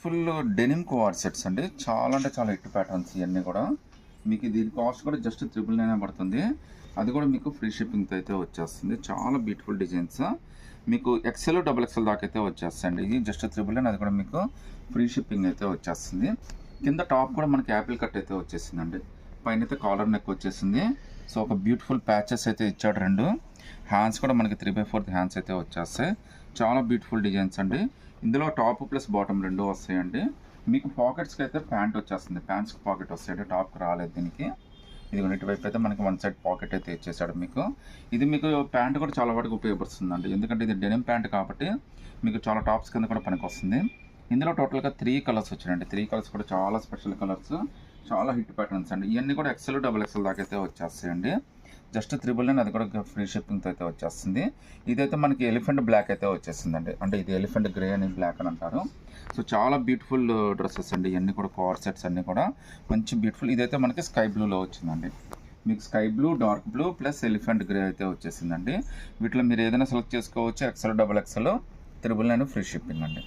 Beautiful denim కోఆర్ sets అండి. చాలా అంటే చాలా హిట్ ప్యాటర్న్స్ ఇవన్నీ కూడా. మీకు దీని కాస్ట్ కూడా జస్ట్ 999 పడుతుంది. అది కూడా మీకు ఫ్రీ షిప్పింగ్తో అయితే వచ్చేస్తుంది. చాలా బ్యూటిఫుల్ డిజైన్స్. మీకు ఎక్సెల్ డబుల్ ఎక్సెల్ దాకా అయితే వచ్చేస్తాయండి. ఇది జస్ట్ 999, అది కూడా మీకు ఫ్రీ షిప్పింగ్ అయితే వచ్చేస్తుంది. కింద టాప్ కూడా మనకి యాపిల్ కట్ అయితే వచ్చేసిందండి. పైన అయితే కాలర్ నెక్ వచ్చేసింది. సో ఒక బ్యూటిఫుల్ ప్యాచెస్ అయితే ఇచ్చాడు. 2 హ్యాండ్స్ కూడా మనకి 3/4 హ్యాండ్స్ అయితే వచ్చేస్తాయి. చాలా బ్యూటిఫుల్ డిజైన్స్ అండి. ఇందులో టాప్ ప్లస్ బాటమ్ 2 వస్తాయండి. మీకు పాకెట్స్కి అయితే ప్యాంట్ వచ్చేస్తుంది. ప్యాంట్స్కి పాకెట్ వస్తాయండి, టాప్కి రాలేదు దీనికి. ఇది ఇటువైపు అయితే మనకి 1 సైడ్ పాకెట్ అయితే ఇచ్చేసాడు మీకు. ఇది మీకు ప్యాంట్ కూడా చాలా వాటికి ఉపయోగపడుతుందండి. ఎందుకంటే ఇది డెనిమ్ ప్యాంట్ కాబట్టి మీకు చాలా టాప్స్ కింద కూడా పనికి వస్తుంది. ఇందులో టోటల్గా 3 కలర్స్ వచ్చాయండి. 3 కలర్స్ కూడా చాలా స్పెషల్ కలర్స్, చాలా హిట్ ప్యాటర్న్స్ అండి. ఇవన్నీ కూడా ఎక్సెల్ డబుల్ ఎక్సెల్ దాకా అయితే వచ్చేస్తాయండి. జస్ట్ 999, అది కూడా ఫ్రీ షిప్పింగ్తో అయితే వచ్చేస్తుంది. ఇదైతే మనకి ఎలిఫెంట్ బ్లాక్ అయితే వచ్చేసిందండి. అంటే ఇది ఎలిఫెంట్ గ్రే అని బ్లాక్ అని అంటారు. సో చాలా బ్యూటిఫుల్ డ్రెస్సెస్ అండి. ఇవన్నీ కూడా కోఆర్ సెట్స్ అన్నీ కూడా మంచి బ్యూటిఫుల్. ఇదైతే మనకి స్కై బ్లూలో వచ్చిందండి. మీకు sky blue, dark blue plus elephant grey అయితే వచ్చేసిందండి. వీటిలో మీరు ఏదైనా సెలెక్ట్ చేసుకోవచ్చు. XL double XL 999 free shipping అండి.